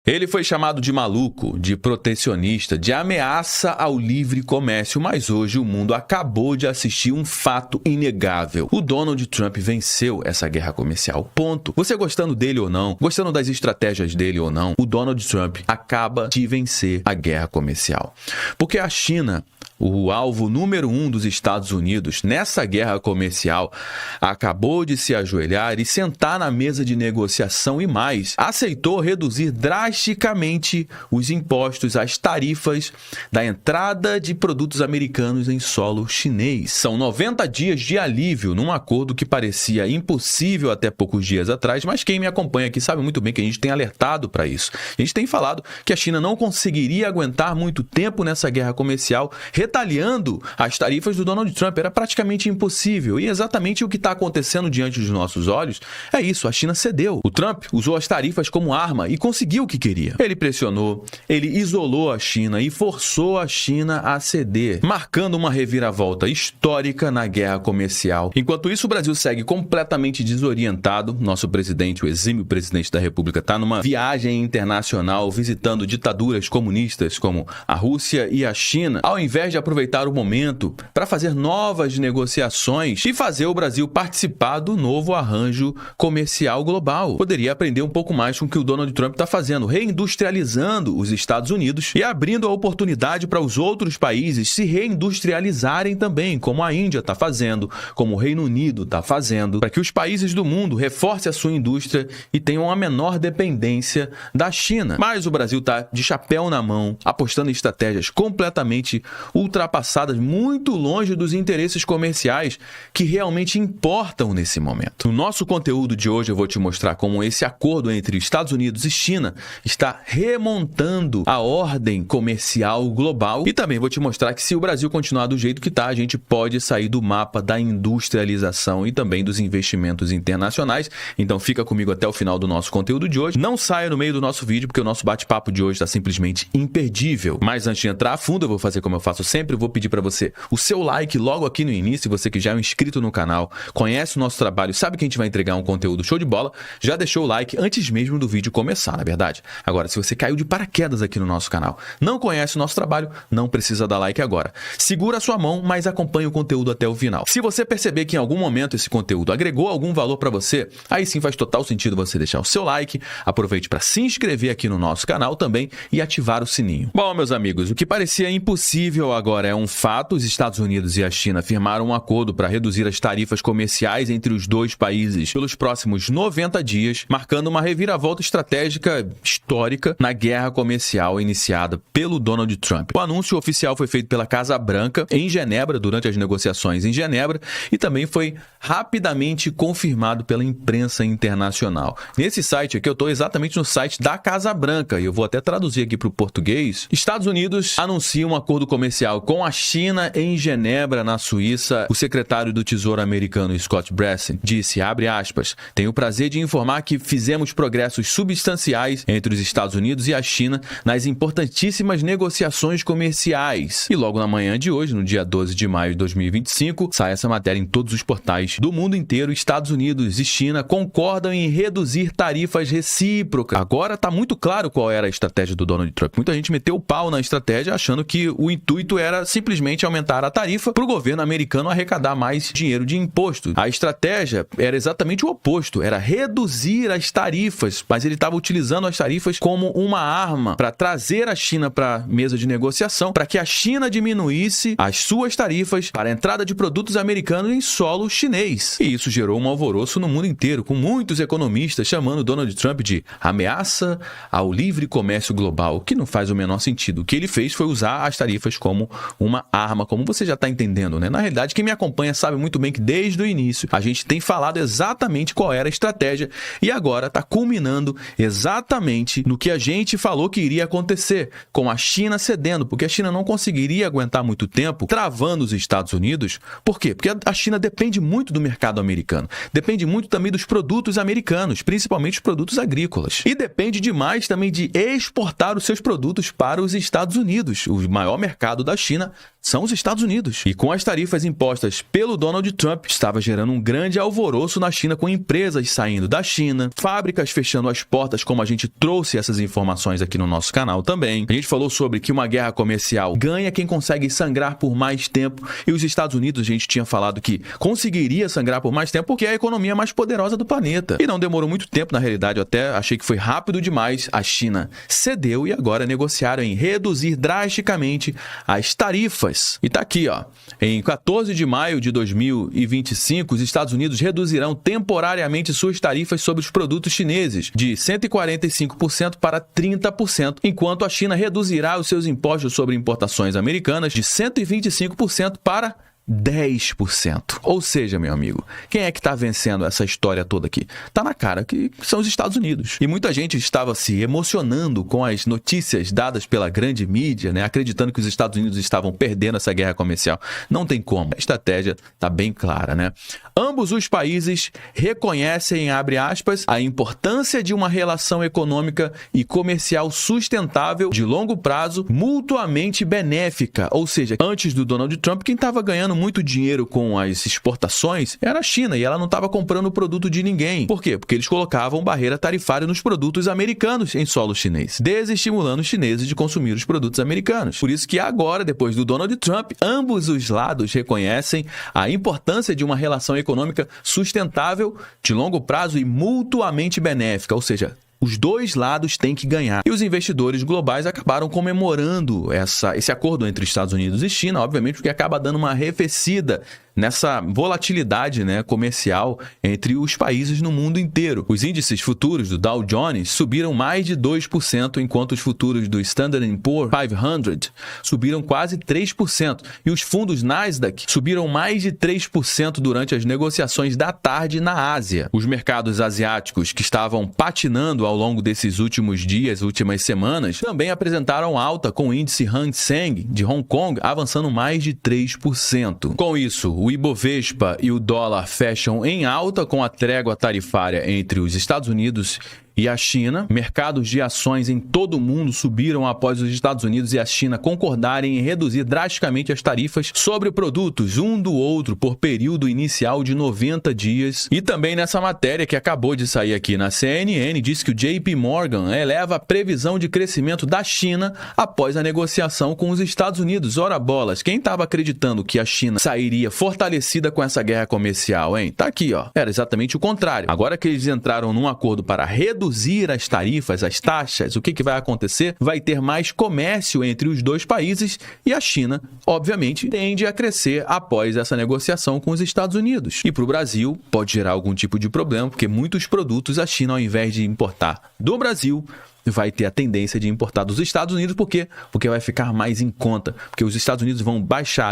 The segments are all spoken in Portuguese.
Ele foi chamado de maluco, de protecionista, de ameaça ao livre comércio, mas hoje o mundo acabou de assistir um fato inegável. O Donald Trump venceu essa guerra comercial. Ponto. Você gostando dele ou não, gostando das estratégias dele ou não, o Donald Trump acaba de vencer a guerra comercial. Porque a China, o alvo número 1 dos Estados Unidos nessa guerra comercial, acabou de se ajoelhar e sentar na mesa de negociação e mais, aceitou reduzir drasticamente os impostos, as tarifas da entrada de produtos americanos em solo chinês. São 90 dias de alívio num acordo que parecia impossível até poucos dias atrás, mas quem me acompanha aqui sabe muito bem que a gente tem alertado para isso. A gente tem falado que a China não conseguiria aguentar muito tempo nessa guerra comercial, retaliando as tarifas do Donald Trump. Era praticamente impossível. E exatamente o que está acontecendo diante dos nossos olhos é isso. A China cedeu. O Trump usou as tarifas como arma e conseguiu o que queria. Ele pressionou, ele isolou a China e forçou a China a ceder, marcando uma reviravolta histórica na guerra comercial. Enquanto isso, o Brasil segue completamente desorientado. Nosso presidente, o exímio presidente da República, está numa viagem internacional visitando ditaduras comunistas como a Rússia e a China, ao invés de aproveitar o momento para fazer novas negociações e fazer o Brasil participar do novo arranjo comercial global. Poderia aprender um pouco mais com o que o Donald Trump está fazendo, reindustrializando os Estados Unidos e abrindo a oportunidade para os outros países se reindustrializarem também, como a Índia está fazendo, como o Reino Unido está fazendo, para que os países do mundo reforcem a sua indústria e tenham a menor dependência da China. Mas o Brasil está de chapéu na mão, apostando em estratégias completamente ultrapassadas, muito longe dos interesses comerciais que realmente importam nesse momento. No nosso conteúdo de hoje eu vou te mostrar como esse acordo entre Estados Unidos e China está remontando a ordem comercial global e também vou te mostrar que se o Brasil continuar do jeito que está, a gente pode sair do mapa da industrialização e também dos investimentos internacionais. Então fica comigo até o final do nosso conteúdo de hoje. Não saia no meio do nosso vídeo porque o nosso bate-papo de hoje está simplesmente imperdível. Mas antes de entrar a fundo, eu vou fazer como eu faço sempre, eu vou pedir para você o seu like logo aqui no início. Você que já é um inscrito no canal, conhece o nosso trabalho, sabe que a gente vai entregar um conteúdo show de bola, já deixou o like antes mesmo do vídeo começar, na verdade. Agora, se você caiu de paraquedas aqui no nosso canal, não conhece o nosso trabalho, não precisa dar like agora. Segura a sua mão, mas acompanhe o conteúdo até o final. Se você perceber que em algum momento esse conteúdo agregou algum valor para você, aí sim faz total sentido você deixar o seu like, aproveite para se inscrever aqui no nosso canal também e ativar o sininho. Bom, meus amigos, o que parecia impossível agora é um fato. Os Estados Unidos e a China firmaram um acordo para reduzir as tarifas comerciais entre os dois países pelos próximos 90 dias, marcando uma reviravolta estratégica histórica na guerra comercial iniciada pelo Donald Trump. O anúncio oficial foi feito pela Casa Branca em Genebra, durante as negociações em Genebra, e também foi rapidamente confirmado pela imprensa internacional. Nesse site aqui, eu estou exatamente no site da Casa Branca, e eu vou até traduzir aqui para o português. Estados Unidos anuncia um acordo comercial com a China em Genebra, na Suíça. O secretário do Tesouro americano, Scott Bessent, disse, abre aspas, tenho o prazer de informar que fizemos progressos substanciais entre os Estados Unidos e a China nas importantíssimas negociações comerciais. E logo na manhã de hoje, no dia 12 de maio de 2025, sai essa matéria em todos os portais do mundo inteiro. Estados Unidos e China concordam em reduzir tarifas recíprocas. Agora está muito claro qual era a estratégia do Donald Trump. Muita gente meteu o pau na estratégia achando que o intuito era simplesmente aumentar a tarifa para o governo americano arrecadar mais dinheiro de imposto. A estratégia era exatamente o oposto, era reduzir as tarifas, mas ele estava utilizando as tarifas como uma arma para trazer a China para a mesa de negociação, para que a China diminuísse as suas tarifas para a entrada de produtos americanos em solo chinês. E isso gerou um alvoroço no mundo inteiro, com muitos economistas chamando Donald Trump de ameaça ao livre comércio global, o que não faz o menor sentido. O que ele fez foi usar as tarifas como uma arma, como você já está entendendo, né? Na realidade, quem me acompanha sabe muito bem que desde o início a gente tem falado exatamente qual era a estratégia e agora está culminando exatamente no que a gente falou que iria acontecer, com a China cedendo, porque a China não conseguiria aguentar muito tempo travando os Estados Unidos. Por quê? Porque a China depende muito do mercado americano, depende muito também dos produtos americanos, principalmente os produtos agrícolas, e depende demais também de exportar os seus produtos para os Estados Unidos, o maior mercado da China são os Estados Unidos. E com as tarifas impostas pelo Donald Trump, estava gerando um grande alvoroço na China, com empresas saindo da China, fábricas fechando as portas, como a gente trouxe essas informações aqui no nosso canal também. A gente falou sobre que uma guerra comercial ganha quem consegue sangrar por mais tempo, e os Estados Unidos, a gente tinha falado que conseguiria sangrar por mais tempo porque é a economia mais poderosa do planeta. E não demorou muito tempo, na realidade, eu até achei que foi rápido demais. A China cedeu e agora negociaram em reduzir drasticamente as tarifas. E tá aqui, ó. Em 14 de maio de 2025, os Estados Unidos reduzirão temporariamente suas tarifas sobre os produtos chineses de 145% para 30%, enquanto a China reduzirá os seus impostos sobre importações americanas de 125% para 10%. Ou seja, meu amigo, quem é que está vencendo essa história toda aqui? Tá na cara que são os Estados Unidos. E muita gente estava se emocionando com as notícias dadas pela grande mídia, né, acreditando que os Estados Unidos estavam perdendo essa guerra comercial. Não tem como. A estratégia está bem clara, né? Ambos os países reconhecem, abre aspas, a importância de uma relação econômica e comercial sustentável de longo prazo, mutuamente benéfica. Ou seja, antes do Donald Trump, quem estava ganhando muito dinheiro com as exportações era a China, e ela não estava comprando o produto de ninguém. Por quê? Porque eles colocavam barreira tarifária nos produtos americanos em solo chinês, desestimulando os chineses de consumir os produtos americanos. Por isso que agora, depois do Donald Trump, ambos os lados reconhecem a importância de uma relação econômica sustentável, de longo prazo e mutuamente benéfica, ou seja, os dois lados têm que ganhar. E os investidores globais acabaram comemorando esse acordo entre Estados Unidos e China, obviamente, porque acaba dando uma arrefecida nessa volatilidade, né, comercial entre os países no mundo inteiro. Os índices futuros do Dow Jones subiram mais de 2%, enquanto os futuros do Standard & Poor's 500 subiram quase 3%. E os fundos Nasdaq subiram mais de 3% durante as negociações da tarde na Ásia. Os mercados asiáticos, que estavam patinando ao longo desses últimos dias, últimas semanas, também apresentaram alta, com o índice Hang Seng de Hong Kong avançando mais de 3%. Com isso, o Ibovespa e o dólar fecham em alta, com a trégua tarifária entre os Estados Unidos e a China. Mercados de ações em todo o mundo subiram após os Estados Unidos e a China concordarem em reduzir drasticamente as tarifas sobre produtos um do outro por período inicial de 90 dias. E também nessa matéria que acabou de sair aqui na CNN, diz que o JP Morgan eleva a previsão de crescimento da China após a negociação com os Estados Unidos. Ora bolas, quem estava acreditando que a China sairia fortalecida com essa guerra comercial, hein? Tá aqui, ó. Era exatamente o contrário. Agora que eles entraram num acordo para reduzir as tarifas, as taxas, o que vai acontecer? Vai ter mais comércio entre os dois países e a China, obviamente, tende a crescer após essa negociação com os Estados Unidos. E para o Brasil, pode gerar algum tipo de problema, porque muitos produtos a China, ao invés de importar do Brasil, vai ter a tendência de importar dos Estados Unidos. Por quê? Porque vai ficar mais em conta. Porque os Estados Unidos vão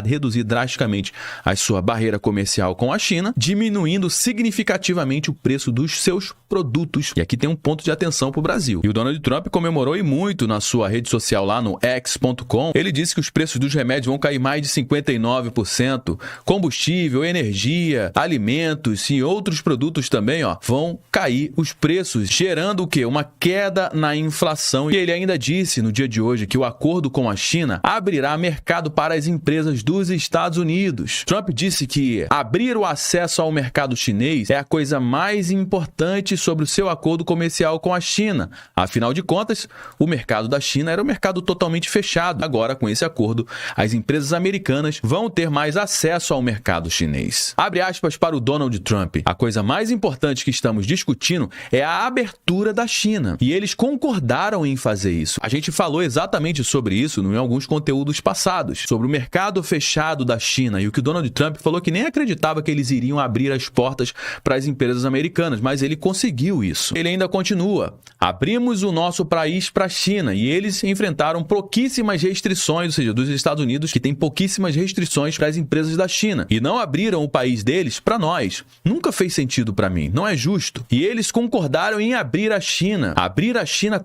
reduzir drasticamente a sua barreira comercial com a China, diminuindo significativamente o preço dos seus produtos. E aqui tem um ponto de atenção para o Brasil. E o Donald Trump comemorou e muito na sua rede social lá no X.com. Ele disse que os preços dos remédios vão cair mais de 59%. Combustível, energia, alimentos e outros produtos também, ó, vão cair os preços, gerando o quê? Uma queda na inflação. E ele ainda disse no dia de hoje que o acordo com a China abrirá mercado para as empresas dos Estados Unidos. Trump disse que abrir o acesso ao mercado chinês é a coisa mais importante sobre o seu acordo comercial com a China. Afinal de contas, o mercado da China era um mercado totalmente fechado. Agora, com esse acordo, as empresas americanas vão ter mais acesso ao mercado chinês. Abre aspas para o Donald Trump. A coisa mais importante que estamos discutindo é a abertura da China. E eles concordaram em fazer isso. A gente falou exatamente sobre isso em alguns conteúdos passados, sobre o mercado fechado da China, e o que o Donald Trump falou que nem acreditava que eles iriam abrir as portas para as empresas americanas, mas ele conseguiu isso. Ele ainda continua: abrimos o nosso país para a China, e eles enfrentaram pouquíssimas restrições, ou seja, dos Estados Unidos, que tem pouquíssimas restrições para as empresas da China, e não abriram o país deles para nós. Nunca fez sentido para mim, não é justo. E eles concordaram em abrir a China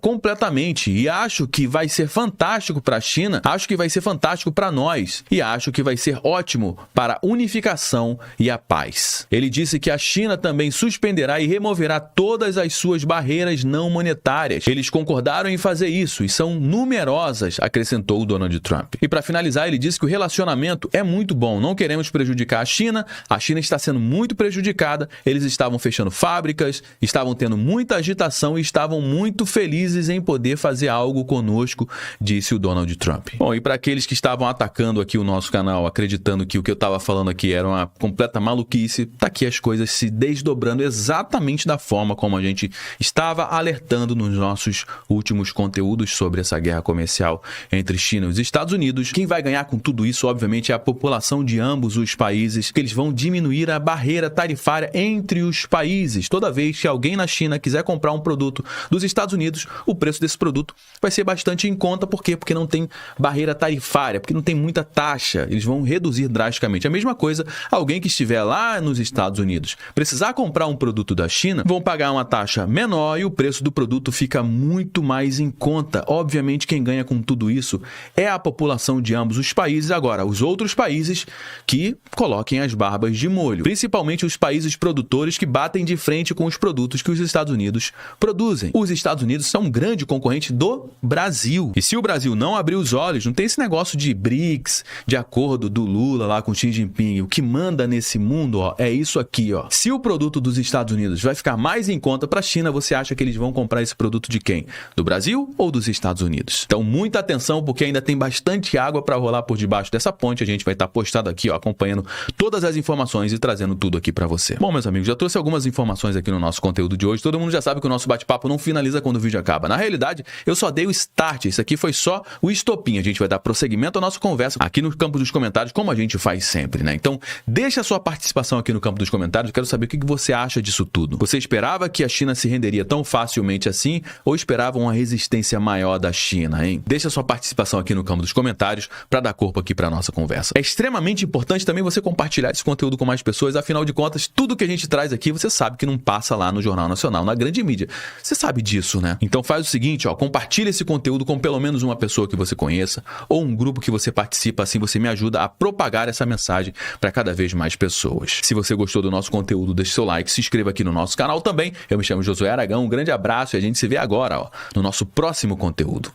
completamente e acho que vai ser fantástico para a China, acho que vai ser fantástico para nós e acho que vai ser ótimo para a unificação e a paz. Ele disse que a China também suspenderá e removerá todas as suas barreiras não monetárias. Eles concordaram em fazer isso e são numerosas, acrescentou o Donald Trump. E para finalizar, ele disse que o relacionamento é muito bom, não queremos prejudicar a China está sendo muito prejudicada, eles estavam fechando fábricas, estavam tendo muita agitação e estavam muito felizes em poder fazer algo conosco, disse o Donald Trump. Bom, e para aqueles que estavam atacando aqui o nosso canal, acreditando que o que eu estava falando aqui era uma completa maluquice, tá aqui as coisas se desdobrando exatamente da forma como a gente estava alertando nos nossos últimos conteúdos sobre essa guerra comercial entre China e os Estados Unidos. Quem vai ganhar com tudo isso, obviamente, é a população de ambos os países, que eles vão diminuir a barreira tarifária entre os países. Toda vez que alguém na China quiser comprar um produto dos Estados Unidos, o preço desse produto vai ser bastante em conta. Por quê? Porque não tem barreira tarifária, porque não tem muita taxa. Eles vão reduzir drasticamente. A mesma coisa, alguém que estiver lá nos Estados Unidos precisar comprar um produto da China, vão pagar uma taxa menor e o preço do produto fica muito mais em conta. Obviamente, quem ganha com tudo isso é a população de ambos os países. Agora, os outros países que coloquem as barbas de molho, principalmente os países produtores que batem de frente com os produtos que os Estados Unidos produzem. Os Estados Unidos são um grande concorrente do Brasil. E se o Brasil não abrir os olhos, não tem esse negócio de BRICS, de acordo do Lula lá com Xi Jinping. O que manda nesse mundo, ó, é isso aqui, ó. Se o produto dos Estados Unidos vai ficar mais em conta para a China, você acha que eles vão comprar esse produto de quem? Do Brasil ou dos Estados Unidos? Então, muita atenção, porque ainda tem bastante água para rolar por debaixo dessa ponte. A gente vai estar postado aqui, ó, acompanhando todas as informações e trazendo tudo aqui para você. Bom, meus amigos, já trouxe algumas informações aqui no nosso conteúdo de hoje. Todo mundo já sabe que o nosso bate-papo não finaliza quando o vídeo acaba. Na realidade, eu só dei o start. Isso aqui foi só o estopim. A gente vai dar prosseguimento à nossa conversa aqui no campo dos comentários, como a gente faz sempre, né? Então, deixa a sua participação aqui no campo dos comentários. Eu quero saber o que você acha disso tudo. Você esperava que a China se renderia tão facilmente assim ou esperava uma resistência maior da China, hein? Deixa a sua participação aqui no campo dos comentários para dar corpo aqui para nossa conversa. É extremamente importante também você compartilhar esse conteúdo com mais pessoas. Afinal de contas, tudo que a gente traz aqui, você sabe que não passa lá no Jornal Nacional, na grande mídia. Você sabe disso, né? Então faz o seguinte, ó, compartilha esse conteúdo com pelo menos uma pessoa que você conheça ou um grupo que você participa, assim você me ajuda a propagar essa mensagem para cada vez mais pessoas. Se você gostou do nosso conteúdo, deixe seu like, se inscreva aqui no nosso canal também. Eu me chamo Josué Aragão, um grande abraço e a gente se vê agora, ó, no nosso próximo conteúdo.